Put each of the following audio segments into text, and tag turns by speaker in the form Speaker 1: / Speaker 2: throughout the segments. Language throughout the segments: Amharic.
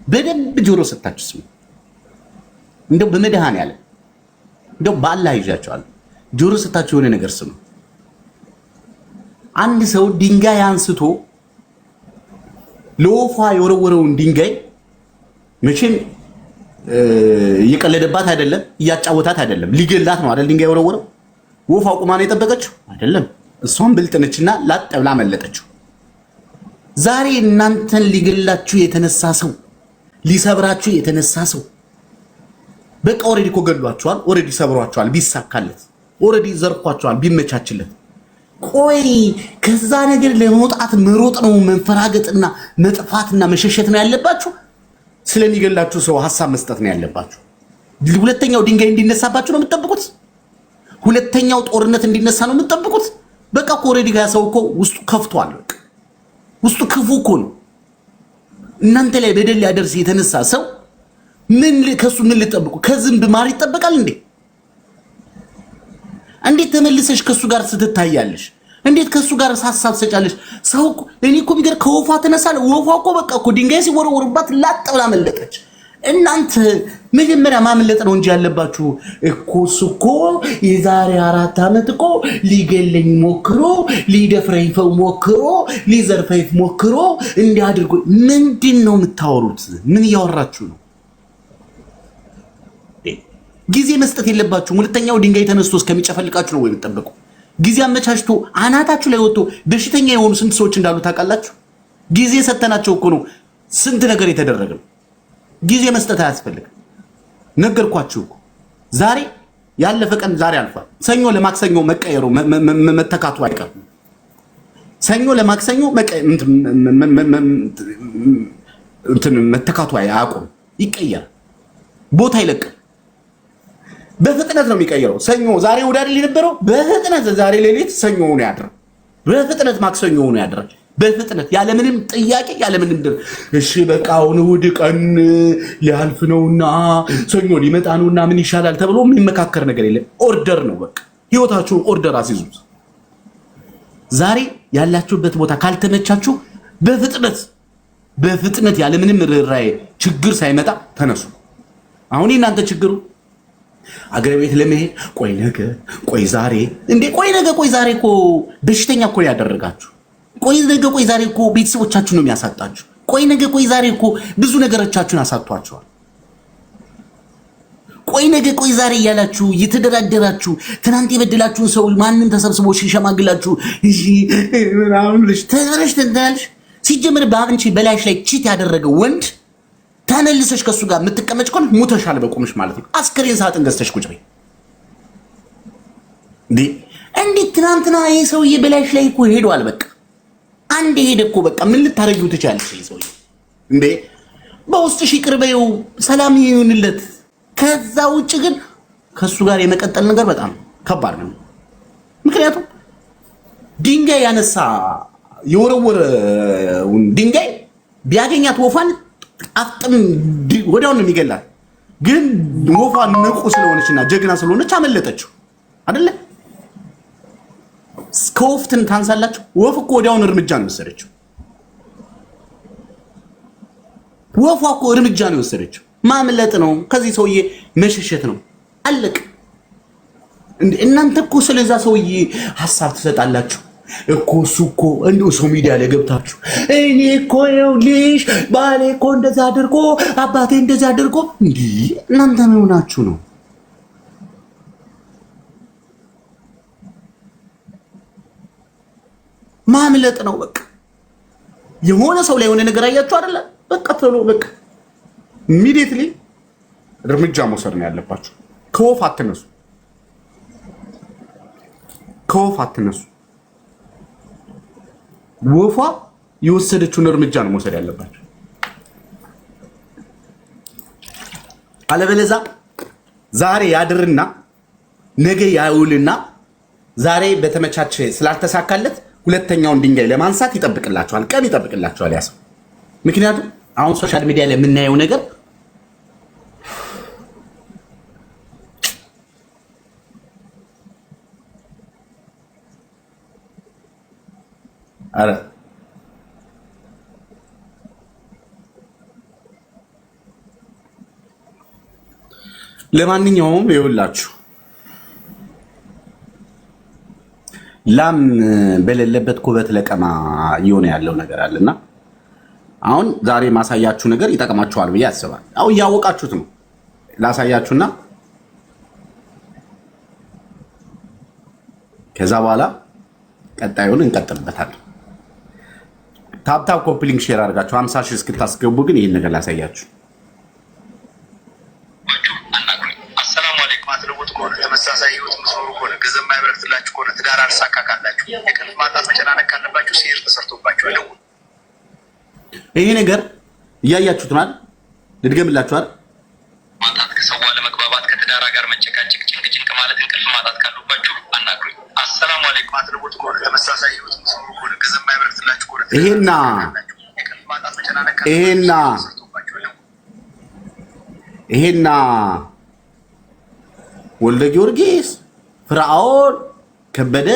Speaker 1: በደንብ ጆሮ ሰጣችሁ ስሙ። እንደው በመድኃኔዓለም እንደው በአላህ ይዣቸዋለሁ። ጆሮ ሰጣችሁ የሆነ ነገር ስሙ። አንድ ሰው ድንጋይ አንስቶ ለወፏ የወረወረውን ድንጋይ መቼም እየቀለደባት አይደለም፣ እያጫወታት አይደለም፣ ሊገላት ነው አይደል? ድንጋይ የወረወረው ወፏ ቁማ ነው የጠበቀችው አይደለም። እሷም ብልጥ ነችና ላጥ ብላ መለጠችው። ዛሬ እናንተን ሊገላችሁ የተነሳ ሰው፣ ሊሰብራችሁ የተነሳ ሰው በቃ ኦሬዲ እኮ ገድሏችኋል፣ ኦሬዲ ሰብሯችኋል። ቢሳካለት ኦሬዲ ዘርፏችኋል፣ ቢመቻችለት። ቆይ ከዛ ነገር ለመውጣት መሮጥ ነው መንፈራገጥና መጥፋትና መሸሸት ነው ያለባችሁ? ስለሚገላችሁ ሰው ሐሳብ መስጠት ነው ያለባችሁ። ሁለተኛው ድንጋይ እንዲነሳባችሁ ነው የምትጠብቁት? ሁለተኛው ጦርነት እንዲነሳ ነው የምትጠብቁት? በቃ ኦሬዲ ጋር ሰው እኮ ውስጡ ከፍቷል። በቃ ውስጡ ክፉ እኮ ነው። እናንተ ላይ በደል ያደርስ የተነሳ ሰው ከሱ ምን ልጠብቁ? ከዝንብ ማር ይጠበቃል እንዴ? እንዴት ተመልሰሽ ከሱ ጋር ስትታያለሽ? እንዴት ከሱ ጋር ሐሳብ ሰጫለሽ? ሰው እኔ እኮ ቢገር ከወፏ ተነሳለ። ወፏ እኮ በቃ እኮ ድንጋይ ሲወረወሩባት ላጥ ብላ መለጠች። እናንተ መጀመሪያ ማምለጥ ነው እንጂ ያለባችሁ እኮ እሱ እኮ የዛሬ 4 ዓመት እኮ ሊገለኝ ሞክሮ ሊደፍረኝ ሞክሮ ሊዘርፈኝ ሞክሮ እንዲያድርጉ። ምንድን ነው የምታወሩት? ምን እያወራችሁ ነው? ጊዜ መስጠት የለባችሁም። ሁለተኛው ድንጋይ ተነስቶ እስከሚጨፈልቃችሁ ነው ወይ የምትጠብቁ? ጊዜ አመቻችቶ አናታችሁ ላይ ወጥቶ በሽተኛ የሆኑ ስንት ሰዎች እንዳሉ ታውቃላችሁ? ጊዜ ሰተናቸው እኮ ነው ስንት ነገር የተደረገው። ጊዜ መስጠት አያስፈልግም። ነገርኳችሁ እኮ ዛሬ ያለፈ ቀን ዛሬ አልፏል። ሰኞ ለማክሰኞ መቀየሩ መተካቱ አይቀርም። ሰኞ ለማክሰኞ መተካቱ አያቆም፣ ይቀየራል። ቦታ ይለቃል። በፍጥነት ነው የሚቀየረው። ሰኞ ዛሬ ወዳድ ሊነበረው በፍጥነት ዛሬ ሌሊት ሰኞ ሆኖ ያድራል። በፍጥነት ማክሰኞ ሆኖ ያድራል። በፍጥነት ያለምንም ጥያቄ ያለምንም እሺ በቃ አሁን እሑድ ቀን ሊያልፍ ነውና ሰኞ ሊመጣ ነውና ምን ይሻላል ተብሎ የሚመካከር ነገር የለም። ኦርደር ነው በቃ። ህይወታችሁን ኦርደር አስይዙት። ዛሬ ያላችሁበት ቦታ ካልተመቻችሁ በፍጥነት ያለምንም ርህራሄ ችግር ሳይመጣ ተነሱ። አሁን እናንተ ችግሩ አገር ቤት ለመሄድ ቆይ ነገ ቆይ ዛሬ እንዴ ቆይ ነገ ቆይ ዛሬ እኮ በሽተኛ እኮ ያደረጋችሁ። ቆይ ነገ ቆይ ዛሬ እኮ ቤተሰቦቻችሁ ነው የሚያሳጣችሁ። ቆይ ነገ ቆይ ዛሬ እኮ ብዙ ነገሮቻችሁን አሳጥቷችኋል። ቆይ ነገ ቆይ ዛሬ እያላችሁ እየተደራደራችሁ ትናንት የበደላችሁን ሰው ማንም ተሰብስቦ ሲሸማግላችሁ እሺ ምናምን ልጅ ተዘረሽ ተንታልሽ ሲጀምር በአንቺ በላይሽ ላይ ቺት ያደረገው ወንድ ተመልሰሽ ከሱ ጋር የምትቀመጭ ከሆነ ሙተሻል በቁምሽ ማለት ነው። አስከሬን ሳጥን ገዝተሽ ቁጭ በይ እንዴ ትናንትና ይሄ ሰውዬ በላይሽ ላይ እኮ ሄዷል። በቃ አንድ ሄደ እኮ በቃ ምን ልታረጊው ትችያለሽ? ይሄ ሰውዬ እንዴ በውስጥሽ ይቅር በይው፣ ሰላም ይሁንለት። ከዛ ውጭ ግን ከሱ ጋር የመቀጠል ነገር በጣም ከባድ ነው። ምክንያቱም ድንጋይ ያነሳ የወረወረውን ድንጋይ ቢያገኛት ወፋን አፍጥም ወዲያው ነው የሚገላት። ግን ወፏ ንቁ ስለሆነችና ጀግና ስለሆነች አመለጠችው አይደለ? ስኮፍትን ታንሳላችሁ። ወፍ እኮ ወዲያውን እርምጃ ነው የወሰደችው። ወፏ እኮ እርምጃ ነው የወሰደችው። ማምለጥ ነው፣ ከዚህ ሰውዬ መሸሸት ነው። አለቅ። እናንተ እኮ ስለዛ ሰውዬ ሐሳብ ትሰጣላችሁ እኮ። እሱ እኮ እንደው ሰው ሚዲያ ላይ ገብታችሁ እኔ እኮ ይኸውልሽ ባሌ እኮ እንደዛ አድርጎ አባቴ እንደዛ አድርጎ እንዴ! እናንተ ምን ሆናችሁ ነው? ማምለጥ ነው በቃ። የሆነ ሰው ላይ የሆነ ነገር አያችሁ አይደለ? በቃ ቶሎ በቃ ኢሚዲየትሊ እርምጃ መውሰድ ነው ያለባችሁ። ከወፍ አትነሱ፣ ከወፍ አትነሱ። ወፏ የወሰደችውን እርምጃ ነው መውሰድ ያለባችሁ። አለበለዚያ ዛሬ ያድርና ነገ ያውልና ዛሬ በተመቻቸ ስላልተሳካለት ሁለተኛውን ድንጋይ ለማንሳት ይጠብቅላችኋል፣ ቀን ይጠብቅላችኋል ያ ሰው። ምክንያቱም አሁን ሶሻል ሚዲያ ላይ የምናየው ነገር ለማንኛውም ይኸውላችሁ ላም በሌለበት ኩበት ለቀማ እየሆነ ያለው ነገር አለና አሁን ዛሬ ማሳያችሁ ነገር ይጠቅማችኋል ብዬ አስባለሁ። አው ያወቃችሁት ነው ላሳያችሁና ከዛ በኋላ ቀጣዩን እንቀጥልበታለን። ታፕታፕ ኮፕሊንግ ሼር አድርጋችሁ 50 ሺህ እስክታስገቡ ግን ይሄን ነገር ላሳያችሁ።
Speaker 2: አሰላሙ አለይኩም አትለውጥ ከሆነ ተመሳሳይ ህይወት መስሩ ከሆነ ገንዘብ ማይበረክትላችሁ ከሆነ ትዳር አልሳካ ካላችሁ የቀን ማጣት መጨናነቅ ካለባችሁ ሲር ተሰርቶባችሁ ነው።
Speaker 1: ይሄ ነገር እያያችሁት ነው። ልድገምላችሁ አይደል?
Speaker 2: ማጣት ከሰው ለመግባባት ከትዳር ጋር መጨቃጨቅ ጭንቅ ማለት እንቅልፍ ማጣት ካለባችሁ አናግሩኝ። አሰላሙ አለይኩም አትለውጥ ከሆነ ተመሳሳይ ህይወት መስሩ ከሆነ ገንዘብ ማይበረክትላችሁ ከሆነ
Speaker 1: ይሄና ወልደ ጊዮርጊስ ፍራኦል ከበደ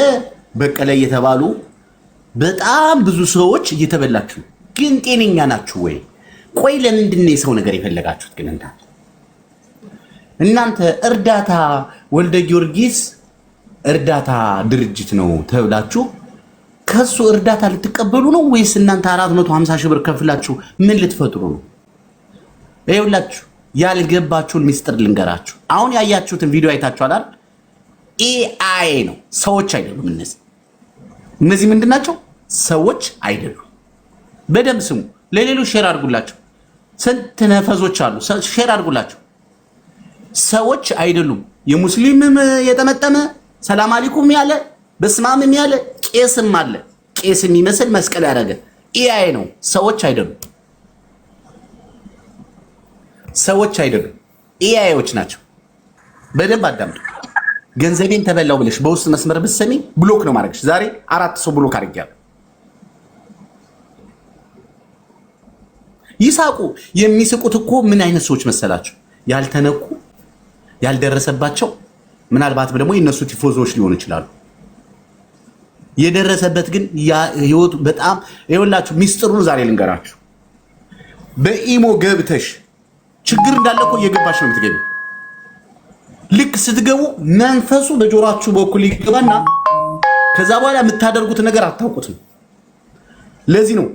Speaker 1: በቀለ እየተባሉ በጣም ብዙ ሰዎች እየተበላችሁ ግን ጤነኛ ናችሁ ወይ? ቆይ ለምንድን ነው የሰው ነገር የፈለጋችሁት? ግን እናንተ እርዳታ ወልደ ጊዮርጊስ እርዳታ ድርጅት ነው ተብላችሁ ከሱ እርዳታ ልትቀበሉ ነው ወይስ እናንተ 450 ሺህ ብር ከፍላችሁ ምን ልትፈጥሩ ነው? ይኸውላችሁ ያልገባችሁን ሚስጥር ልንገራችሁ። አሁን ያያችሁትን ቪዲዮ አይታችኋል አይደል? ኤአይ ነው፣ ሰዎች አይደሉም። እነዚህ ምንድናቸው? ሰዎች አይደሉም። በደንብ ስሙ። ለሌሎች ሼር አድርጉላቸው። ስንት ነፈዞች አሉ፣ ሼር አድርጉላቸው። ሰዎች አይደሉም። የሙስሊምም የጠመጠመ ሰላም አለይኩም ያለ በስማምም ያለ ቄስም አለ። ቄስ የሚመስል መስቀል ያደረገ ኤአይ ነው። ሰዎች አይደሉም። ሰዎች አይደሉም፣ ኤአይዎች ናቸው። በደንብ አዳምጡ። ገንዘቤን ተበላው ብለሽ በውስጥ መስመር ብትሰሚ ብሎክ ነው ማድረግሽ። ዛሬ 4 ሰው ብሎክ አድርጊያለሁ። ይሳቁ። የሚስቁት እኮ ምን አይነት ሰዎች መሰላቸው? ያልተነኩ ያልደረሰባቸው፣ ምናልባት ደግሞ የነሱ ቲፎዞች ሊሆኑ ይችላሉ። የደረሰበት ግን ህይወቱ በጣም ይኸውላችሁ፣ ሚስጥሩን ዛሬ ልንገራችሁ። በኢሞ ገብተሽ ችግር እንዳለ እኮ እየገባሽ ነው የምትገቢው። ልክ ስትገቡ መንፈሱ በጆሮአችሁ በኩል ይገባና ከዛ በኋላ የምታደርጉት ነገር አታውቁትም። ለዚህ ነው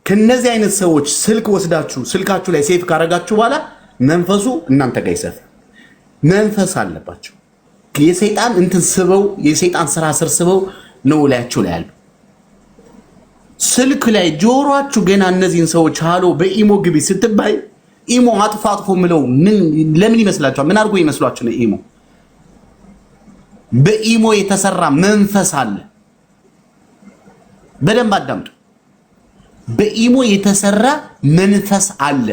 Speaker 1: ከነዚህ አይነት ሰዎች ስልክ ወስዳችሁ ስልካችሁ ላይ ሴፍ ካረጋችሁ በኋላ መንፈሱ እናንተ ጋር ይሰፋል። መንፈስ አለባቸው። የሰይጣን እንትን ስበው የሰይጣን ስራ ስር ስበው ነው ላያችሁ ላይ ያለው። ስልክ ላይ ጆሮአችሁ ገና እነዚህን ሰዎች ሃሎ በኢሞ ግቢ ስትባይ ኢሞ አጥፋጥፎ ምለው ለምን ይመስላችኋል? ምን አድርጎ ይመስሏችሁ ነው? ኢሞ በኢሞ የተሰራ መንፈስ አለ። በደንብ አዳምጡ። በኢሞ የተሰራ መንፈስ አለ።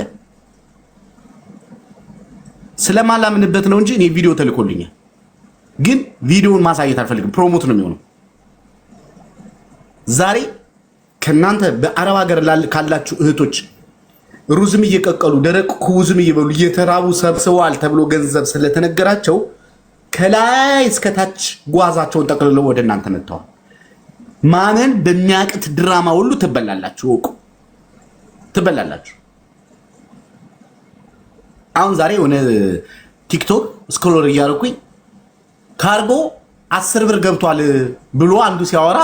Speaker 1: ስለማላምንበት ነው እንጂ እኔ ቪዲዮ ተልኮልኛል፣ ግን ቪዲዮውን ማሳየት አልፈልግም። ፕሮሞት ነው የሚሆነው። ዛሬ ከናንተ በአረብ ሀገር ካላችሁ እህቶች ሩዝም እየቀቀሉ ደረቅ ኩዝም እየበሉ እየተራቡ ሰብስበዋል ተብሎ ገንዘብ ስለተነገራቸው ከላይ እስከታች ጓዛቸውን ጠቅልለው ወደ እናንተ መጥተዋል። ማመን በሚያቅት ድራማ ሁሉ ትበላላችሁ። ወቁ ትበላላችሁ። አሁን ዛሬ የሆነ ቲክቶክ ስክሮል እያደረኩኝ ካርጎ 10 ብር ገብቷል ብሎ አንዱ ሲያወራ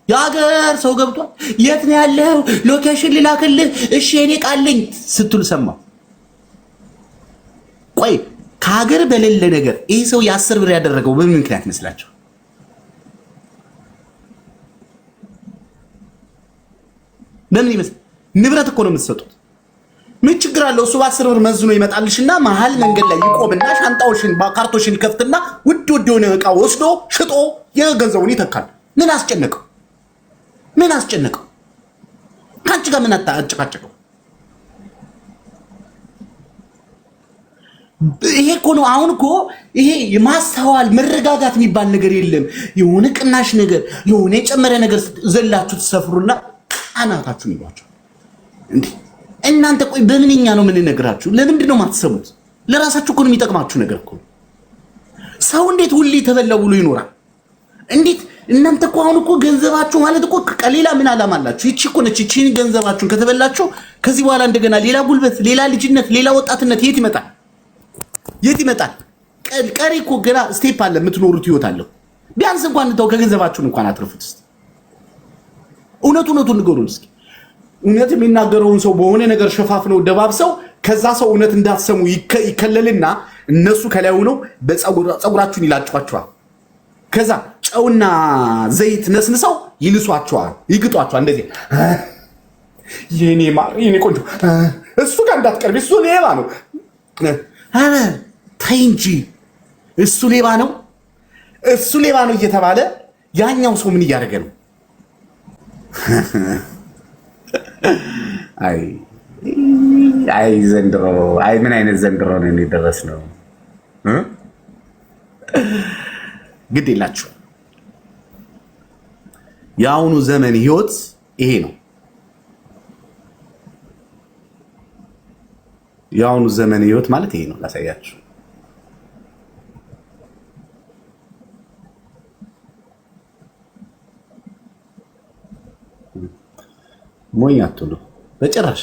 Speaker 1: የሀገር ሰው ገብቷል፣ የት ነው ያለው? ሎኬሽን ልላክልህ፣ እሺ እኔ ቃልኝ ስትሉ ሰማሁ። ቆይ ከሀገር በሌለ ነገር ይህ ሰው የ10 ብር ያደረገው በምን ምክንያት ይመስላችሁ? በምን ይመስል? ንብረት እኮ ነው የምትሰጡት። ምን ችግር አለው? እሱ በ10 ብር መዝኖ ይመጣልሽና መሀል መንገድ ላይ ይቆምና ሻንጣዎሽን ካርቶሽን ከፍትና ውድ የሆነ እቃ ወስዶ ሽጦ የገንዘቡን ይተካል። ምን አስጨነቀው? ምን አስጨነቀው? ካንቺ ጋር ምን አጨቃጨቀው? ይሄ እኮ ነው። አሁን እኮ ይሄ የማስተዋል መረጋጋት የሚባል ነገር የለም። የሆነ ቅናሽ ነገር የሆነ የጨመረ ነገር ዘላችሁ ተሰፍሩና አናታችሁን ይሏቸው እንዴ! እናንተ ቆይ በምንኛ ነው የምንነግራችሁ? ለምንድን ነው የማትሰሙት? ለራሳችሁ እኮ ነው የሚጠቅማችሁ ነገር እኮ። ሰው እንዴት ሁሌ ተበላው ብሎ ይኖራል? እንዴት እናንተ እኮ አሁን እኮ ገንዘባችሁ ማለት እኮ ሌላ ምን ዓላማ አላችሁ? ይቺ እኮ ነች። ይቺን ገንዘባችሁን ከተበላችሁ ከዚህ በኋላ እንደገና ሌላ ጉልበት፣ ሌላ ልጅነት፣ ሌላ ወጣትነት የት ይመጣል? የት ይመጣል? ቀሪ እኮ ገና ስቴፕ አለ፣ የምትኖሩት ህይወት አለው። ቢያንስ እንኳን እንተው ከገንዘባችሁን እንኳን አትርፉት። እስኪ እውነቱን ንገሩን እስኪ። እውነት የሚናገረውን ሰው በሆነ ነገር ሸፋፍነው ደባብሰው ከዛ ሰው እውነት እንዳትሰሙ ይከለልና እነሱ ከላይ ሆነው በፀጉራችሁን ይላጫቸዋል። ከዛ ጨውና ዘይት ነስንሰው ይልሷቸዋል፣ ይግጧቸዋል። እንደዚህ የኔ ማር የኔ ቆንጆ እሱ ጋር እንዳትቀርቢ እሱ ሌባ ነው። አረ ተይ እንጂ እሱ ሌባ ነው እየተባለ ያኛው ሰው ምን እያደረገ ነው? አይ ዘንድሮ ምን አይነት ዘንድሮ ነው የደረስነው? ግድ የላችሁ የአሁኑ ዘመን ህይወት ይሄ ነው። የአሁኑ ዘመን ህይወት ማለት ይሄ ነው። ላሳያችሁ። ሞኝ አትሉ በጭራሽ።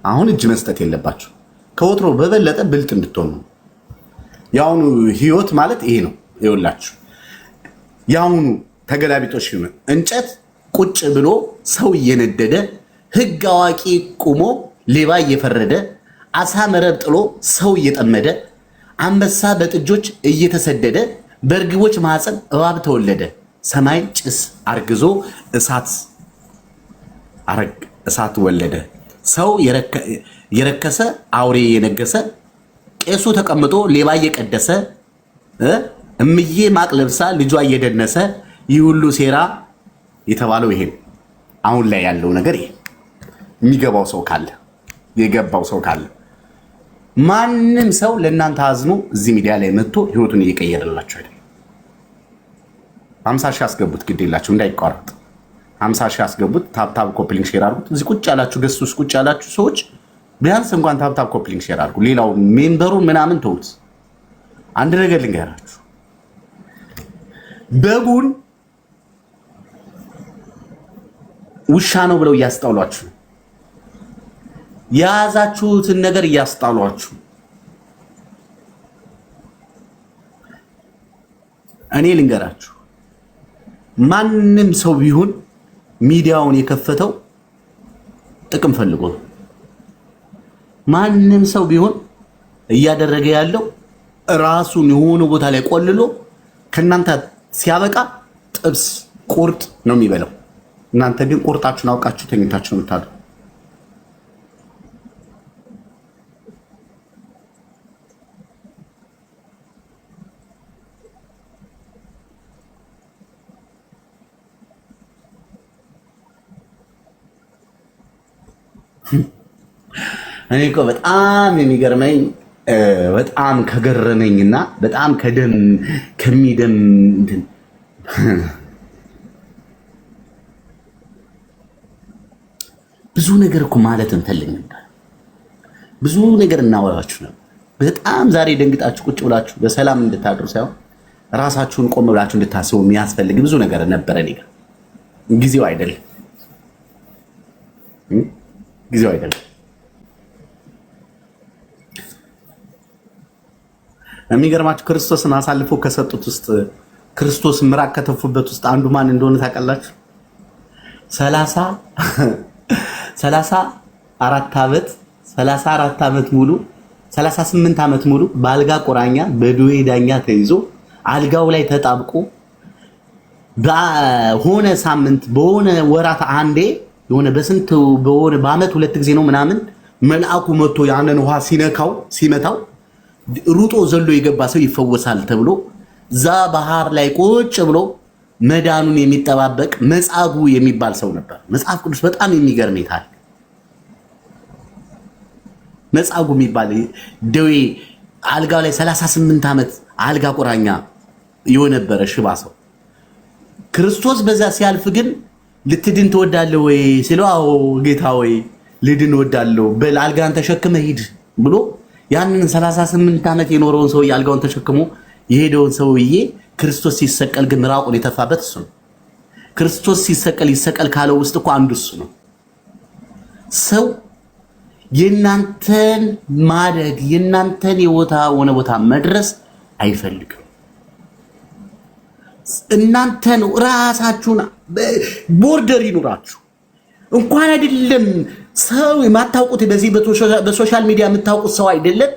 Speaker 1: አሁን እጅ መስጠት የለባችሁ። ከወትሮ በበለጠ ብልጥ እንድትሆኑ። የአሁኑ ህይወት ማለት ይሄ ነው። ይኸውላችሁ የአሁኑ ተገላቢጦሽ እንጨት ቁጭ ብሎ ሰው እየነደደ ህግ አዋቂ ቁሞ ሌባ እየፈረደ አሳ መረብ ጥሎ ሰው እየጠመደ አንበሳ በጥጆች እየተሰደደ በእርግቦች ማህፀን እባብ ተወለደ። ሰማይ ጭስ አርግዞ እሳት ወለደ። ሰው የረከሰ አውሬ የነገሰ ቄሱ ተቀምጦ ሌባ እየቀደሰ እምዬ ማቅ ለብሳ ልጇ እየደነሰ ይህ ሁሉ ሴራ የተባለው ይሄ አሁን ላይ ያለው ነገር ይሄ። የሚገባው ሰው ካለ የገባው ሰው ካለ ማንም ሰው ለእናንተ አዝኖ እዚህ ሚዲያ ላይ መጥቶ ህይወቱን እየቀየረላችሁ አይደል? 50 ሺህ አስገቡት፣ ግድ የላችሁ እንዳይቋረጥ 50 ሺህ አስገቡት። ታፕታፕ ኮፕሊንግ ሼር አድርጉት። እዚህ ቁጭ ያላችሁ ገስት ውስጥ ቁጭ ያላችሁ ሰዎች ቢያንስ እንኳን ታፕታፕ ኮፕሊንግ ሼር አድርጉ። ሌላው ሜምበሩን ምናምን ተውት። አንድ ነገር ልንገራችሁ፣ በጉን ውሻ ነው ብለው እያስጣሏችሁ፣ የያዛችሁትን ነገር እያስጣሏችሁ። እኔ ልንገራችሁ፣ ማንም ሰው ቢሆን ሚዲያውን የከፈተው ጥቅም ፈልጎ ነው። ማንም ሰው ቢሆን እያደረገ ያለው ራሱን የሆነ ቦታ ላይ ቆልሎ ከእናንተ ሲያበቃ ጥብስ ቁርጥ ነው የሚበላው። እናንተ ግን ቁርጣችሁን አውቃችሁ ተኝታችሁ ነው የምታድሩ። እኔ እኮ በጣም የሚገርመኝ በጣም ከገረመኝና በጣም ከሚደም ብዙ ነገር እኮ ማለት እንፈልግ ነበር። ብዙ ነገር እናወራችሁ ነበር። በጣም ዛሬ ደንግጣችሁ ቁጭ ብላችሁ በሰላም እንድታድሩ ሳይሆን ራሳችሁን ቆም ብላችሁ እንድታስቡ የሚያስፈልግ ብዙ ነገር ነበረ። እኔ ጋር ጊዜው አይደለም። የሚገርማችሁ ክርስቶስን አሳልፎ ከሰጡት ውስጥ ክርስቶስ ምራቅ ከተፉበት ውስጥ አንዱ ማን እንደሆነ ታውቃላችሁ? 34 ዓመት ሙሉ 38 ዓመት ሙሉ በአልጋ ቁራኛ በድዌ ዳኛ ተይዞ አልጋው ላይ ተጣብቆ በሆነ ሳምንት በሆነ ወራት አንዴ የሆነ በአመት 2 ጊዜ ነው ምናምን መልአኩ መጥቶ ያንን ውሃ ሲመታው ሩጦ ዘሎ የገባ ሰው ይፈወሳል ተብሎ ዛ ባህር ላይ ቁጭ ብሎ መዳኑን የሚጠባበቅ መጻጉዕ የሚባል ሰው ነበር። መጽሐፍ ቅዱስ በጣም የሚገርም ይታል። መጻጉዕ የሚባል ደዌ አልጋው ላይ 38 ዓመት አልጋ ቁራኛ የሆነበረ ሽባ ሰው ክርስቶስ በዛ ሲያልፍ ግን ልትድን ትወዳለህ ወይ ሲለው፣ አዎ ጌታ ወይ ልድን እወዳለሁ፣ በል አልጋን ተሸክመ ሂድ ብሎ ያንን 38 ዓመት የኖረውን ሰው አልጋውን ተሸክሞ የሄደውን ሰውዬ ክርስቶስ ሲሰቀል ግን ምራቁን የተፋበት እሱ ነው። ክርስቶስ ሲሰቀል ይሰቀል ካለው ውስጥ እኮ አንዱ እሱ ነው። ሰው የናንተን ማደግ የናንተን የሆነ ቦታ መድረስ አይፈልግም። እናንተን ራሳችሁን ቦርደር ይኑራችሁ። እንኳን አይደለም ሰው የማታውቁት በዚህ በሶሻል ሚዲያ የምታውቁት ሰው አይደለም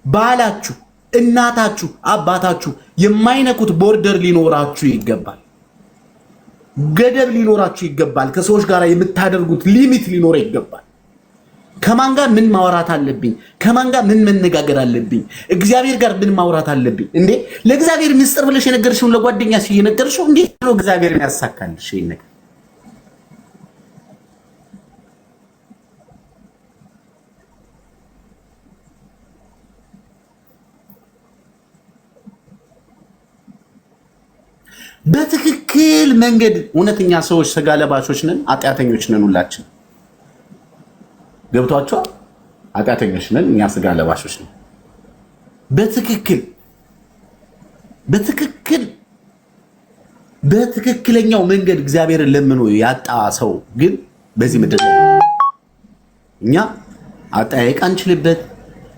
Speaker 1: ባላችሁ፣ እናታችሁ፣ አባታችሁ የማይነኩት ቦርደር ሊኖራችሁ ይገባል። ገደብ ሊኖራችሁ ይገባል። ከሰዎች ጋር የምታደርጉት ሊሚት ሊኖር ይገባል። ከማን ጋር ምን ማውራት አለብኝ? ከማን ጋር ምን መነጋገር አለብኝ? እግዚአብሔር ጋር ምን ማውራት አለብኝ? እንዴ ለእግዚአብሔር ምስጢር ብለሽ የነገርሽውን ለጓደኛሽ እየነገርሽው እንዴት ነው እግዚአብሔር ያሳካልሽ ይሄን ነገር? በትክክል መንገድ እውነተኛ ሰዎች ስጋ ለባሾች ነን፣ ኃጢአተኞች ነን። ሁላችን ገብቷቸዋል። ኃጢአተኞች ነን እኛ፣ ስጋ ለባሾች ነን። በትክክለኛው መንገድ እግዚአብሔርን ለምኖ ያጣ ሰው ግን በዚህ ምድር እኛ አጠያየቅ አንችልበት፣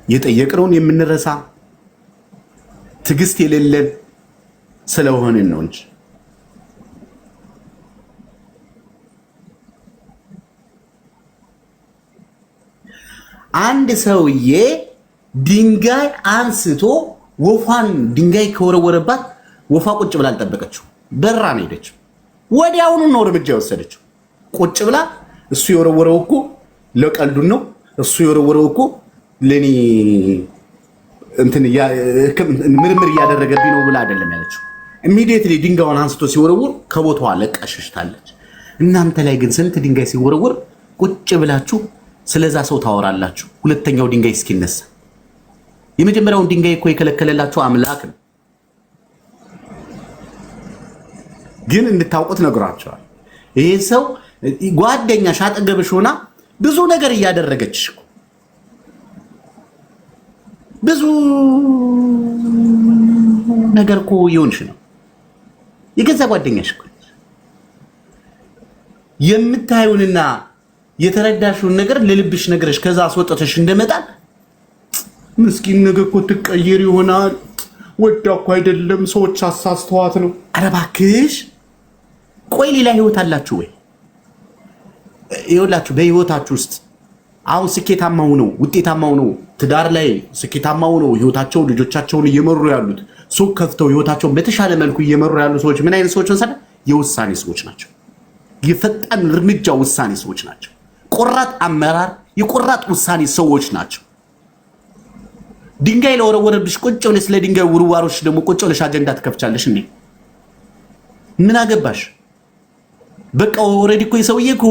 Speaker 1: የጠየቅነውን የምንረሳ ትዕግስት የሌለን ስለሆንን ነው እንጂ አንድ ሰውዬ ድንጋይ አንስቶ ወፏን ድንጋይ ከወረወረባት ወፏ ቁጭ ብላ አልጠበቀችው፣ በራ ነው ሄደችው። ወዲያውኑ ነው እርምጃ የወሰደችው። ቁጭ ብላ እሱ የወረወረው እኮ ለቀልዱን ነው፣ እሱ የወረወረው እኮ ለኔ እንትን ምርምር እያደረገብኝ ነው ብላ አይደለም ያለችው። ኢሚዲየትሊ ድንጋዩን አንስቶ ሲወረውር ከቦታዋ ለቀሽሽታለች። እናንተ ላይ ግን ስንት ድንጋይ ሲወረውር ቁጭ ብላችሁ ስለዛ ሰው ታወራላችሁ፣ ሁለተኛው ድንጋይ እስኪነሳ። የመጀመሪያውን ድንጋይ እኮ የከለከለላችሁ አምላክ ነው። ግን እንድታውቁት ነግራቸዋል። ይሄ ሰው ጓደኛሽ አጠገብሽ ሆና ብዙ ነገር እያደረገችሽ እኮ ብዙ ነገር እኮ ይሆንሽ ነው። የገዛ ጓደኛሽ እኮ የምታዩንና የተረዳሽውን ነገር ለልብሽ ነገርሽ ከዛ አስወጣተሽ እንደመጣል ምስኪን ነገር እኮ ትቀየር ይሆናል። ወዳ እኮ አይደለም ሰዎች አሳስተዋት ነው። ኧረ እባክሽ ቆይ ሌላ ህይወት አላችሁ ወይ? ይኸውላችሁ በህይወታችሁ ውስጥ አሁን ስኬታማው ነው ውጤታማው ነው ትዳር ላይ ስኬታማው ነው ህይወታቸው ልጆቻቸውን እየመሩ ያሉት ሱቅ ከፍተው ህይወታቸውን በተሻለ መልኩ እየመሩ ያሉ ሰዎች ምን አይነት ሰዎች ናቸው? የውሳኔ ሰዎች ናቸው። የፈጣን እርምጃ ውሳኔ ሰዎች ናቸው። ቆራጥ አመራር የቆራጥ ውሳኔ ሰዎች ናቸው። ድንጋይ ለወረወረብሽ ቁጭ ብለሽ ስለ ድንጋይ ውርዋሮች ደግሞ ቁጭ ብለሽ አጀንዳ ትከፍቻለሽ እንዴ? ምን አገባሽ? በቃ ኦሬዲ እኮ የሰውዬ እኮ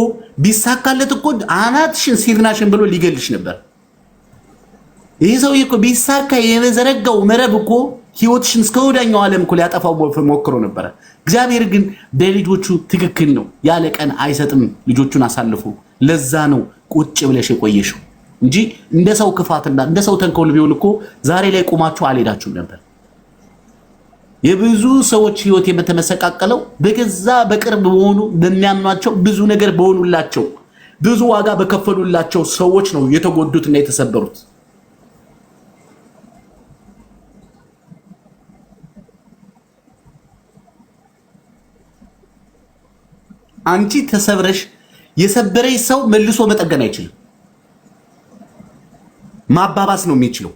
Speaker 1: ቢሳካለት እኮ አናትሽን ሲርናሽን ብሎ ሊገልሽ ነበር። ይሄ ሰውዬ እኮ ቢሳካ የዘረጋው መረብ እኮ ህይወትሽን እስከ ወዲያኛው ዓለም እኮ ሊያጠፋው ሞክሮ ነበር። እግዚአብሔር ግን በልጆቹ ትክክል ነው። ያለ ቀን አይሰጥም ልጆቹን አሳልፎ። ለዛ ነው ቁጭ ብለሽ የቆየሽው እንጂ እንደ ሰው ክፋትና እንደ ሰው ተንኮል ቢሆን እኮ ዛሬ ላይ ቆማችሁ አልሄዳችሁም ነበር። የብዙ ሰዎች ህይወት የተመሰቃቀለው በገዛ በቅርብ በሆኑ በሚያምኗቸው ብዙ ነገር በሆኑላቸው ብዙ ዋጋ በከፈሉላቸው ሰዎች ነው የተጎዱትና የተሰበሩት። አንቺ ተሰብረሽ የሰበረሽ ሰው መልሶ መጠገን አይችልም። ማባባስ ነው የሚችለው።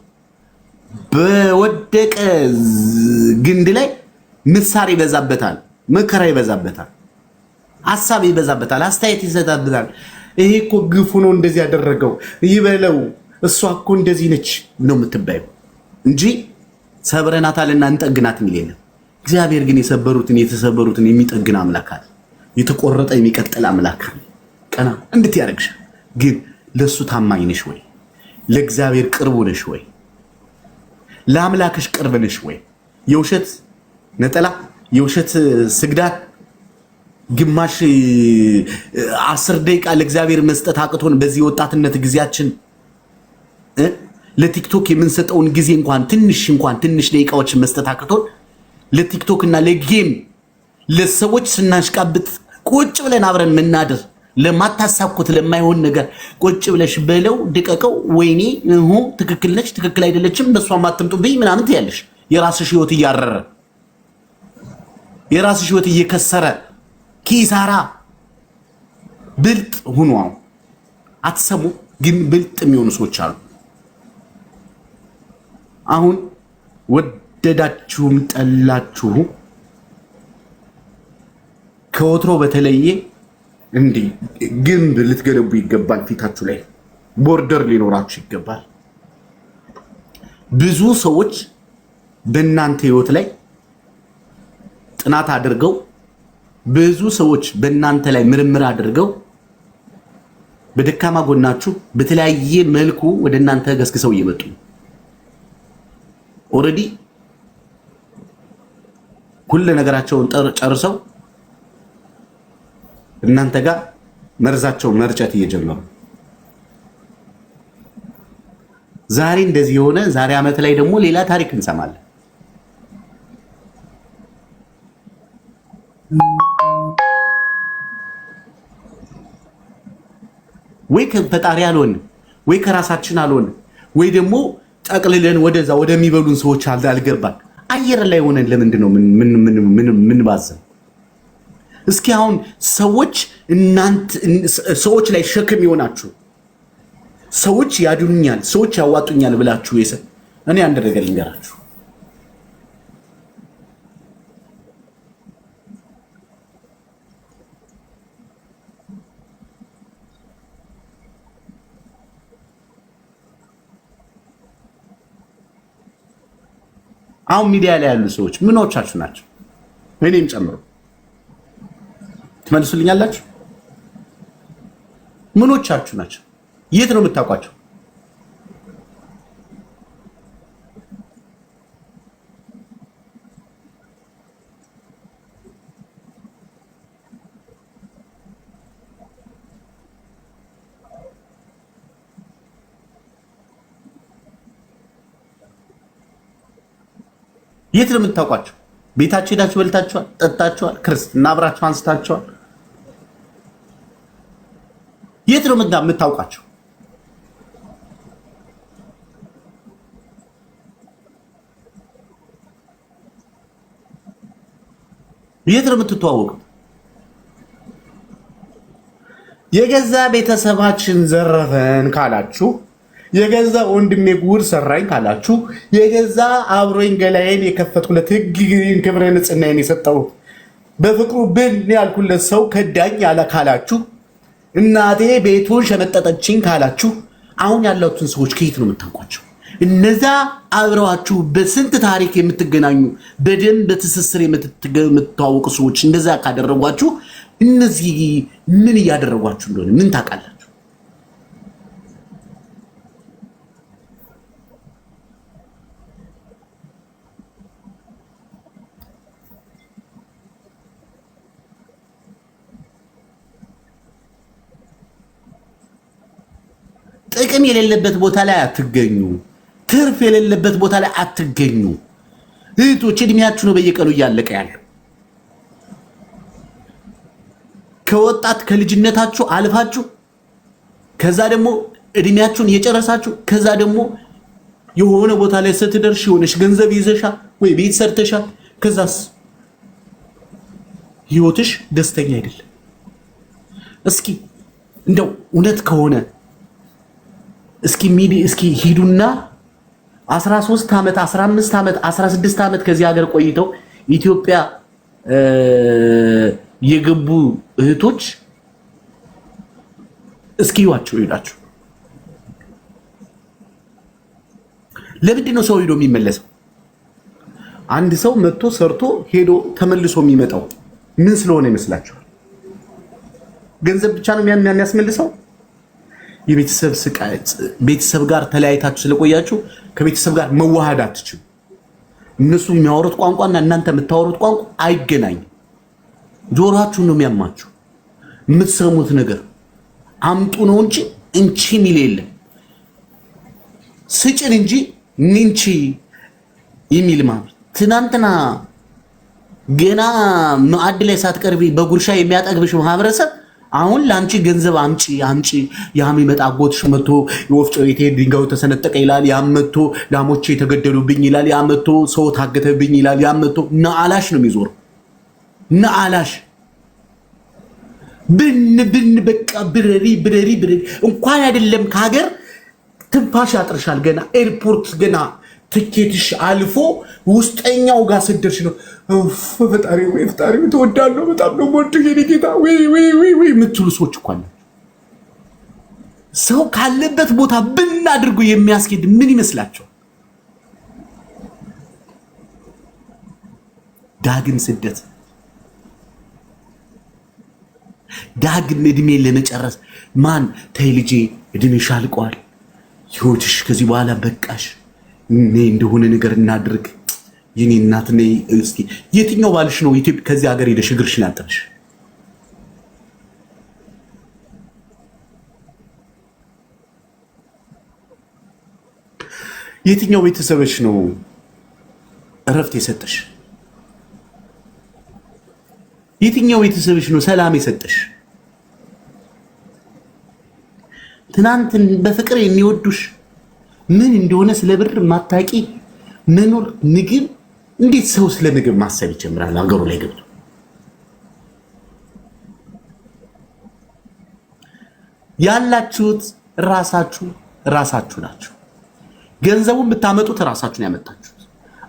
Speaker 1: በወደቀ ግንድ ላይ ምሳር ይበዛበታል፣ መከራ ይበዛበታል፣ ሐሳብ ይበዛበታል፣ አስተያየት ይዘዛበታል። ይሄ እኮ ግፉ ነው እንደዚህ ያደረገው ይበለው፣ እሷ እኮ እንደዚህ ነች ነው የምትባየው እንጂ ሰብረናታልና እንጠግናት የሚል የለም። እግዚአብሔር ግን የሰበሩትን የተሰበሩትን የሚጠግን አምላክ አለ። የተቆረጠ የሚቀጥል አምላክ አለ። ቀና እንድት ያደርግሻል። ግን ለሱ ታማኝ ነሽ ወይ? ለእግዚአብሔር ቅርብ ነሽ ወይ? ለአምላክሽ ቅርብ ነሽ ወይ? የውሸት ነጠላ የውሸት ስግዳት ግማሽ 10 ደቂቃ ለእግዚአብሔር መስጠት አቅቶን በዚህ ወጣትነት ጊዜያችን ለቲክቶክ የምንሰጠውን ጊዜ እንኳን ትንሽ ደቂቃዎች መስጠት አቅቶን ለቲክቶክ እና ለጌም ለሰዎች ስናሽቃብጥ ቁጭ ብለን አብረን ምናድር ለማታሳኩት ለማይሆን ነገር ቁጭ ብለሽ በለው ድቀቀው። ወይኔ ትክክል ነች ትክክል አይደለችም በሷ ማትምጡብኝ ምናምን ትያለሽ። የራስሽ ህይወት እያረረ የራስሽ ህይወት እየከሰረ ኪሳራ ብልጥ ሁኑ። አትሰሙ ግን ብልጥ የሚሆኑ ሰዎች አሉ። አሁን ወደዳችሁም ጠላችሁ ከወትሮ በተለየ እንዲህ ግንብ ልትገነቡ ይገባል። ፊታችሁ ላይ ቦርደር ሊኖራችሁ ይገባል። ብዙ ሰዎች በእናንተ ህይወት ላይ ጥናት አድርገው ብዙ ሰዎች በእናንተ ላይ ምርምር አድርገው በደካማ ጎናችሁ በተለያየ መልኩ ወደ እናንተ ገስግሰው እየመጡ ኦሬዲ ሁሉ ነገራቸውን ጨርሰው እናንተ ጋር መርዛቸው መርጨት እየጀመሩ ዛሬ እንደዚህ የሆነ ዛሬ አመት ላይ ደግሞ ሌላ ታሪክ እንሰማለን። ወይ ከፈጣሪ አልሆን ወይ ከራሳችን አልሆን ወይ ደግሞ ጠቅልለን ወደዛ ወደሚበሉን ሰዎች አልገባን። አየር ላይ ሆነን ለምንድን ነው ምን ባዘን? እስኪ አሁን ሰዎች ላይ ሸክም ይሆናችሁ ሰዎች ያድኑኛል ሰዎች ያዋጡኛል ብላችሁ እኔ አንድ ነገር ልንገራችሁ። አሁን ሚዲያ ላይ ያሉ ሰዎች ምኖቻችሁ ናቸው? እኔም ጨምሮ ትመልሱልኛላችሁ? ምኖቻችሁ ናቸው? የት ነው የምታውቋቸው? የት ነው የምታውቋቸው? ቤታችሁ ሄዳችሁ በልታችኋል፣ ጠጣችኋል፣ ክርስትና አብራችሁ አንስታችኋል። የት ነው የምታውቃቸው? የት ነው የምትተዋወቁት? የገዛ ቤተሰባችን ዘረፈን ካላችሁ፣ የገዛ ወንድሜ ጉድ ሰራኝ ካላችሁ፣ የገዛ አብሮኝ ገላዬን የከፈትኩለት ሕግን ክብረ ንጽህናዬን የሰጠው በፍቅሩ ብን ያልኩለት ሰው ከዳኝ ያለ ካላችሁ፣ እናቴ ቤቱን ሸመጠጠችኝ ካላችሁ፣ አሁን ያላችሁን ሰዎች ከየት ነው የምታውቋቸው? እነዛ አብረዋችሁ በስንት ታሪክ የምትገናኙ በደም በትስስር የምትተዋወቁ ሰዎች እንደዛ ካደረጓችሁ እነዚህ ምን እያደረጓችሁ እንደሆነ ምን ታውቃላችሁ? ጥቅም የሌለበት ቦታ ላይ አትገኙ። ትርፍ የሌለበት ቦታ ላይ አትገኙ። እህቶች እድሜያችሁ ነው በየቀኑ እያለቀ ያለው። ከወጣት ከልጅነታችሁ አልፋችሁ ከዛ ደግሞ እድሜያችሁን እየጨረሳችሁ ከዛ ደግሞ የሆነ ቦታ ላይ ስትደርሽ የሆነሽ ገንዘብ ይዘሻል ወይ ቤት ሰርተሻል። ከዛስ ህይወትሽ ደስተኛ አይደለም። እስኪ እንደው እውነት ከሆነ እስኪ ሂዱና 13 ዓመት 15 ዓመት 16 ዓመት ከዚህ ሀገር ቆይተው ኢትዮጵያ የገቡ እህቶች እስኪዋቸው ይላችሁ። ለምንድን ነው ሰው ሄዶ የሚመለሰው? አንድ ሰው መጥቶ ሰርቶ ሄዶ ተመልሶ የሚመጣው ምን ስለሆነ ይመስላችኋል? ገንዘብ ብቻ ነው የሚያስመልሰው? የቤተሰብ ስቃይ ቤተሰብ ጋር ተለያይታችሁ ስለቆያችሁ ከቤተሰብ ጋር መዋሃድ አትችሉ። እነሱ የሚያወሩት ቋንቋና እናንተ የምታወሩት ቋንቋ አይገናኝም። ጆሮአችሁን ነው የሚያማችሁ። የምትሰሙት ነገር አምጡ ነው እንጂ እንቺ ሚል የለም። ስጭን እንጂ ንንቺ የሚል ማለት ትናንትና ገና ማዕድ ላይ ሳትቀርቢ በጉርሻ የሚያጠግብሽ ማህበረሰብ አሁን ላንቺ ገንዘብ አምጪ ያም ይመጣጎትሽ መጥቶ የወፍጮ ቤት ድንጋዩ ተሰነጠቀ ይላል። ያም መጥቶ ላሞቼ ተገደሉብኝ ይላል። ያም መጥቶ ሰው ታገተብኝ ይላል። ያም መጥቶ ነአላሽ ነው የሚዞረው። ነአላሽ ብን በቃ ብረሪ እንኳን አይደለም ከሀገር ትንፋሽ ያጥርሻል። ገና ኤርፖርት ገና ትኬትሽ አልፎ ውስጠኛው ጋር ስደርሽ ነው ፈጣሪ ተወዳለሁ በጣም ነው ወንድዬ ጌታ ወይ የምትሉ ሰዎች እኮ አለ። ሰው ካለበት ቦታ ብን አድርጎ የሚያስኬድ ምን ይመስላችኋል? ዳግም ስደት፣ ዳግም እድሜ ለመጨረስ ማን ተይ ልጄ እድሜሽ አልቋል፣ ህይወትሽ ከዚህ በኋላ በቃሽ፣ እኔ እንደሆነ ነገር እናድርግ የኔ እናት ነይ። እስኪ የትኛው ባልሽ ነው ኢትዮጵያ ከዚህ ሀገር ሄደሽ እግርሽን ያጠብሽ? የትኛው ቤተሰብሽ ነው እረፍት የሰጠሽ? የትኛው ቤተሰብሽ ነው ሰላም የሰጠሽ? ትናንትን በፍቅር የሚወዱሽ ምን እንደሆነ ስለ ብር ማታቂ መኖር ምግብ እንዴት ሰው ስለ ምግብ ማሰብ ይጀምራል? ሀገሩ ላይ ገብቶ ያላችሁት ራሳችሁ ናችሁ። ገንዘቡን ብታመጡት ራሳችሁን ያመጣችሁት።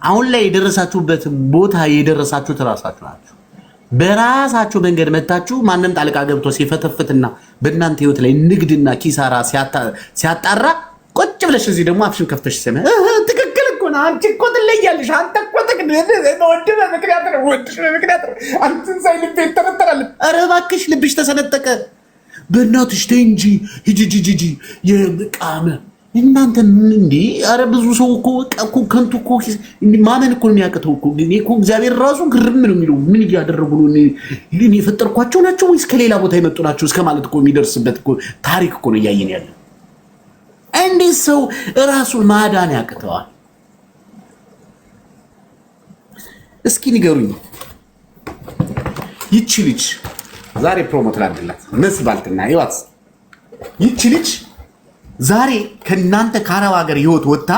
Speaker 1: አሁን ላይ የደረሳችሁበት ቦታ የደረሳችሁት ራሳችሁ ናችሁ። በራሳችሁ መንገድ መታችሁ ማንም ጣልቃ ገብቶ ሲፈተፍትና በእናንተ ህይወት ላይ ንግድና ኪሳራ ሲያጣራ ቁጭ ብለሽ እዚህ ደግሞ አፍሽን ከፍተሽ ሰማ ትክክል እኮ ነው አንቺ እኮ ትለያለሽ አንተ እኮ ምክንያት ነው አንተን ሳይ ልቤ ይተረተራል። ኧረ እባክሽ ልብሽ ተሰነጠቀ በእናትሽ ተይ እንጂ ሂጂ የቃመ እናንተ እንዴ! ኧረ ብዙ ሰው እኮ ከንቱ እኮ ማመን እኮ ነው የሚያቅተው እኮ። እኔ እኮ እግዚአብሔር ራሱ ግርም ነው የሚለው ምን እያደረጉ ነው? እኔ የፈጠርኳቸው ናቸው ወይስ ከሌላ ቦታ የመጡ ናቸው እስከ ማለት እኮ የሚደርስበት እኮ ታሪክ እኮ ነው እያየን ያለ። እንዴት ሰው ራሱን ማዳን ያቅተዋል? እስኪ ንገሩኝ። ይቺ ልጅ ዛሬ ፕሮሞት ላድርግላት መሲ ባልትና ይዋት ይቺ ልጅ ዛሬ ከናንተ ከአረብ ሀገር ህይወት ወጣ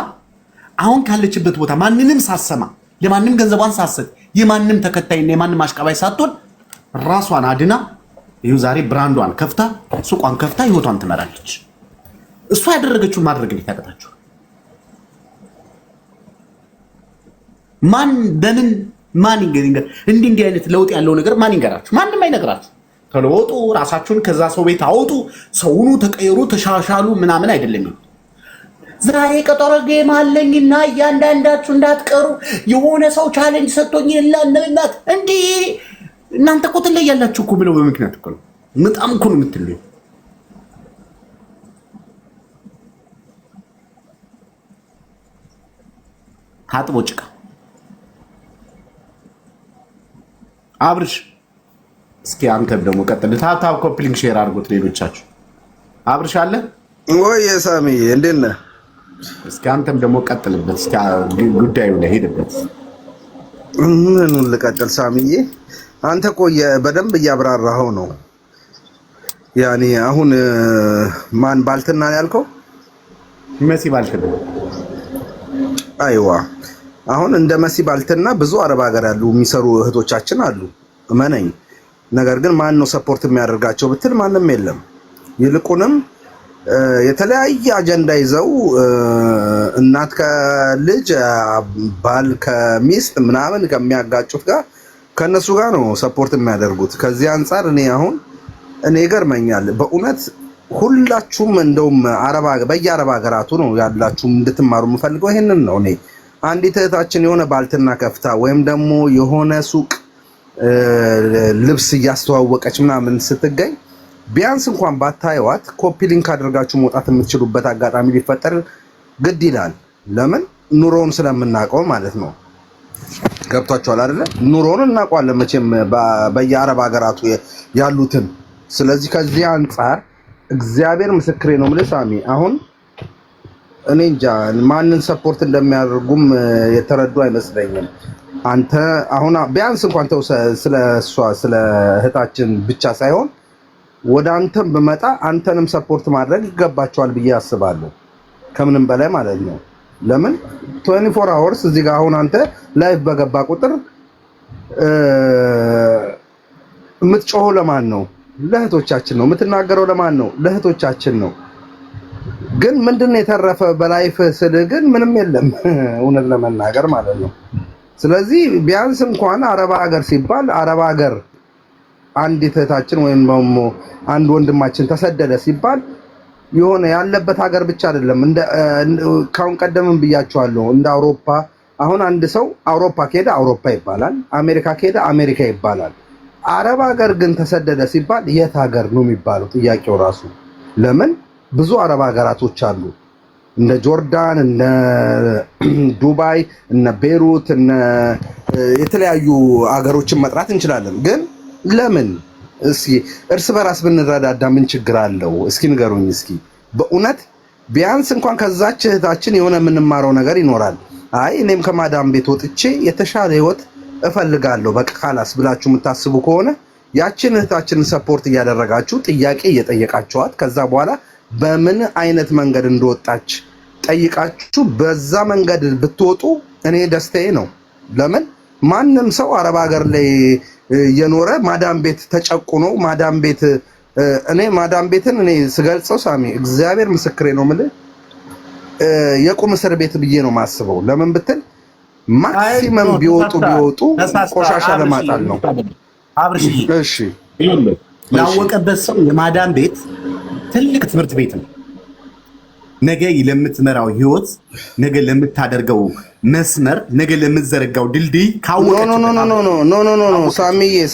Speaker 1: አሁን ካለችበት ቦታ ማንንም ሳሰማ ለማንም ገንዘቧን ሳሰጥ የማንም ተከታይና የማንም አሽቃባይ ሳትሆን ራሷን አድና ይኸው ዛሬ ብራንዷን ከፍታ ሱቋን ከፍታ ህይወቷን ትመራለች። እሷ ያደረገችውን ማድረግ ሊታቀታችሁ ማን በምን ማን ይንገር እንዲህ አይነት ለውጥ ያለው ነገር ማን ይንገራችሁ? ማንም አይነግራችሁ። ተለወጡ፣ ራሳችሁን ከዛ ሰው ቤት አውጡ፣ ሰውኑ ተቀየሩ፣ ተሻሻሉ ምናምን አይደለም። ዛሬ ቀጠሮ ጌም አለኝና እያንዳንዳችሁ እንዳትቀሩ የሆነ ሰው ቻሌንጅ ሰጥቶኝ እናት እንዴ እናንተ እኮ ትለያላችሁ እኮ ብለው በምክንያት እኮ ነው። በጣም እኮ ነው የምትለዩ። ታጥቦ ጭቃ አብርሽ እስኪ አንተም ደግሞ ቀጥል። ታታው ኮፕሊንግ ሼር አድርጎት ሌሎቻችሁ። አብርሽ አለ
Speaker 3: ወይ ሳሚ እንዴት ነህ?
Speaker 1: እስኪ አንተም ደግሞ ቀጥልበት። እስኪ ጉዳዩ ላይ ሄድበት።
Speaker 3: ምኑን ልቀጥል ሳሚዬ? አንተ ቆየ በደንብ እያብራራኸው ነው። ያኔ አሁን ማን ባልትና ያልከው?
Speaker 1: መሲ ባልትና።
Speaker 3: አይዋ አሁን እንደ መሲ ባልትና ብዙ አረብ ሀገር ያሉ የሚሰሩ እህቶቻችን አሉ እመነኝ። ነገር ግን ማን ነው ሰፖርት የሚያደርጋቸው ብትል ማንም የለም። ይልቁንም የተለያየ አጀንዳ ይዘው እናት ከልጅ ባል ከሚስት ምናምን ከሚያጋጩት ጋር ከነሱ ጋር ነው ሰፖርት የሚያደርጉት። ከዚህ አንፃር እኔ ይገርመኛል በእውነት ሁላችሁም እንደውም በየአረብ ሀገራቱ ነው ያላችሁ እንድትማሩ የምፈልገው ይሄንን ነው። እኔ አንዲት እህታችን የሆነ ባልትና ከፍታ ወይም ደግሞ የሆነ ሱቅ ልብስ እያስተዋወቀች ምናምን ስትገኝ ቢያንስ እንኳን ባታዩዋት ኮፒ ሊንክ አድርጋችሁ መውጣት የምትችሉበት አጋጣሚ ሊፈጠር ግድ ይላል። ለምን? ኑሮውን ስለምናውቀው ማለት ነው። ገብቷችኋል አይደለ? ኑሮውን እናውቀዋለን መቼም በየአረብ ሀገራቱ ያሉትን። ስለዚህ ከዚህ አንጻር እግዚአብሔር ምስክሬ ነው የምልህ ሳሚ፣ አሁን እኔ እንጃ ማንን ሰፖርት እንደሚያደርጉም የተረዱ አይመስለኝም። አንተ አሁን ቢያንስ እንኳን ተው ስለ እህታችን ብቻ ሳይሆን ወደ አንተም በመጣ አንተንም ሰፖርት ማድረግ ይገባቸዋል ብዬ አስባለሁ። ከምንም በላይ ማለት ነው። ለምን 24 hours እዚህ ጋር አሁን አንተ ላይፍ በገባ ቁጥር የምትጮኸው ለማን ነው? ለእህቶቻችን ነው። የምትናገረው ለማን ነው? ለእህቶቻችን ነው። ግን ምንድነው የተረፈ በላይፍ ስል ግን ምንም የለም እውነት ለመናገር ማለት ነው። ስለዚህ ቢያንስ እንኳን አረብ ሀገር ሲባል አረብ ሀገር አንዲት እህታችን ወይም ደግሞ አንድ ወንድማችን ተሰደደ ሲባል የሆነ ያለበት ሀገር ብቻ አይደለም። ካሁን ቀደምም ብያቸዋለሁ። እንደ አውሮፓ አሁን አንድ ሰው አውሮፓ ከሄደ አውሮፓ ይባላል፣ አሜሪካ ከሄደ አሜሪካ ይባላል። አረብ ሀገር ግን ተሰደደ ሲባል የት ሀገር ነው የሚባለው? ጥያቄው ራሱ ለምን ብዙ አረብ ሀገራቶች አሉ፣ እነ ጆርዳን፣ እነ ዱባይ፣ እነ ቤሩት፣ እነ የተለያዩ ሀገሮችን መጥራት እንችላለን። ግን ለምን እስኪ እርስ በራስ ብንረዳዳ ምን ችግር አለው? እስኪ ንገሩኝ። እስኪ በእውነት ቢያንስ እንኳን ከዛች እህታችን የሆነ የምንማረው ነገር ይኖራል። አይ እኔም ከማዳም ቤት ወጥቼ የተሻለ ህይወት እፈልጋለሁ በቃ ካላስ ብላችሁ የምታስቡ ከሆነ ያችን እህታችንን ሰፖርት እያደረጋችሁ ጥያቄ እየጠየቃችኋት ከዛ በኋላ በምን አይነት መንገድ እንደወጣች ጠይቃችሁ በዛ መንገድ ብትወጡ እኔ ደስታዬ ነው። ለምን ማንም ሰው አረብ ሀገር ላይ የኖረ ማዳም ቤት ተጨቁኖ ማዳም ቤት እኔ ማዳም ቤትን እኔ ስገልጸው ሳሚ እግዚአብሔር ምስክሬ ነው የምልህ የቁም እስር ቤት ብዬ ነው የማስበው። ለምን ብትል ማክሲመም ቢወጡ ቆሻሻ ለማጣል ነው።
Speaker 1: አብርሽ
Speaker 3: እሺ
Speaker 1: ያወቀበት ሰው የማዳም ቤት ትልቅ ትምህርት ቤት ነው። ነገ ለምትመራው ህይወት፣ ነገ ለምታደርገው መስመር፣ ነገ ለምትዘረጋው ድልድይ ካወቀ
Speaker 3: ኖ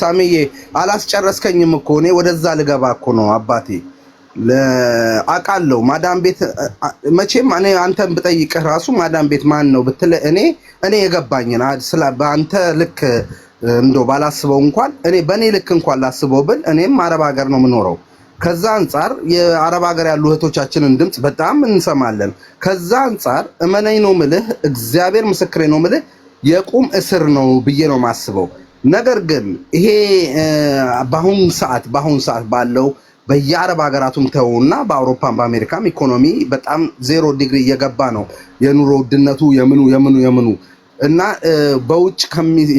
Speaker 3: ሳሚዬ አላስጨረስከኝም እኮ እኔ ወደዛ ልገባ እኮ ነው አባቴ። አውቃለሁ ማዳም ቤት መቼም እኔ አንተን ብጠይቅህ ራሱ ማዳም ቤት ማን ነው ብትል እኔ የገባኝን በአንተ ልክ እንደው ባላስበው እንኳን እኔ በእኔ ልክ እንኳን ላስበው ብል እኔም አረብ ሀገር ነው የምኖረው። ከዛ አንፃር የአረብ ሀገር ያሉ እህቶቻችንን ድምጽ በጣም እንሰማለን። ከዛ አንፃር እመነኝ ነው ምልህ እግዚአብሔር ምስክሬ ነው ምልህ የቁም እስር ነው ብዬ ነው ማስበው። ነገር ግን ይሄ በአሁን ሰዓት ባለው በየአረብ ሀገራቱም ተውና በአውሮፓም በአሜሪካም ኢኮኖሚ በጣም 0 ዲግሪ እየገባ ነው የኑሮ ውድነቱ የምኑ እና በውጭ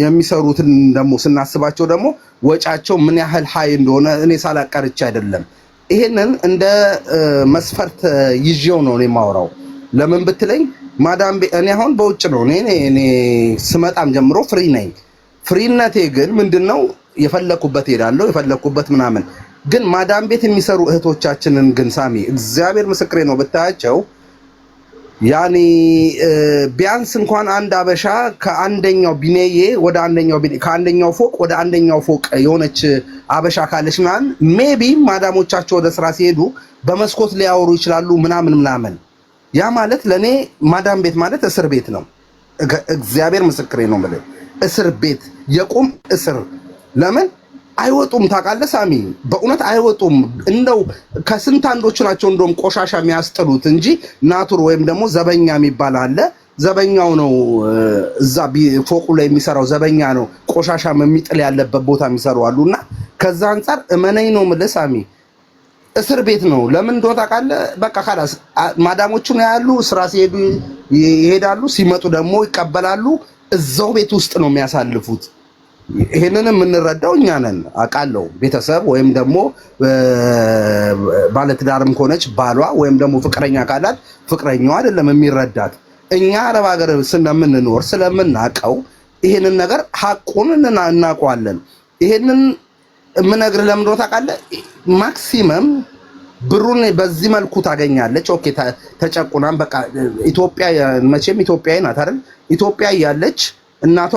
Speaker 3: የሚሰሩትን ደግሞ ስናስባቸው ደግሞ ወጫቸው ምን ያህል ሃይ እንደሆነ እኔ ሳላቀርቻ አይደለም። ይሄንን እንደ መስፈርት ይዤው ነው እኔ ማወራው። ለምን ብትለኝ ማዳም እኔ አሁን በውጭ ነው እኔ ስመጣም ጀምሮ ፍሪ ነኝ። ፍሪነቴ ግን ምንድነው የፈለኩበት ሄዳለሁ የፈለኩበት ምናምን። ግን ማዳም ቤት የሚሰሩ እህቶቻችንን ግን ሳሚ እግዚአብሔር ምስክሬ ነው ብታያቸው ያኔ ቢያንስ እንኳን አንድ አበሻ ከአንደኛው ቢኔዬ ወደ ከአንደኛው ፎቅ ወደ አንደኛው ፎቅ የሆነች አበሻ ካለች ምናምን ሜቢ ማዳሞቻቸው ወደ ስራ ሲሄዱ በመስኮት ሊያወሩ ይችላሉ ምናምን። ያ ማለት ለኔ ማዳም ቤት ማለት እስር ቤት ነው። እግዚአብሔር ምስክሬ ነው ማለት እስር ቤት የቁም እስር። ለምን አይወጡም ታውቃለህ ሳሚ? በእውነት አይወጡም። እንደው ከስንት አንዶቹ ናቸው እንደውም ቆሻሻ የሚያስጥሉት እንጂ ናቱር ወይም ደግሞ ዘበኛ የሚባል አለ። ዘበኛው ነው እዛ ፎቁ ላይ የሚሰራው ዘበኛ ነው። ቆሻሻ የሚጥል ያለበት ቦታ የሚሰሩ አሉና ከዛ አንፃር እመነኝ ነው የምልህ ሳሚ እስር ቤት ነው። ለምን እንደው ታውቃለህ? በቃ ካላስ ማዳሞቹ ነው ያሉ ስራ ሲሄዱ ይሄዳሉ፣ ሲመጡ ደግሞ ይቀበላሉ። እዛው ቤት ውስጥ ነው የሚያሳልፉት። ይሄንን የምንረዳው እኛ ነን አውቃለሁ። ቤተሰብ ወይም ደግሞ ባለትዳርም ከሆነች ባሏ ወይም ደግሞ ፍቅረኛ ካላት ፍቅረኛዋ አይደለም የሚረዳት። እኛ አረብ ሀገር ስለምንኖር ስለምናውቀው ይሄንን ነገር ሐቁን እናውቀዋለን። ይሄንን የምነግርህ ለምን እንደሆነ ታውቃለህ? ማክሲመም ብሩን በዚህ መልኩ ታገኛለች። ኦኬ ተጨቁናም በቃ ኢትዮጵያ መቼም ኢትዮጵያዊ ናት አይደል? ኢትዮጵያ ያለች እናቷ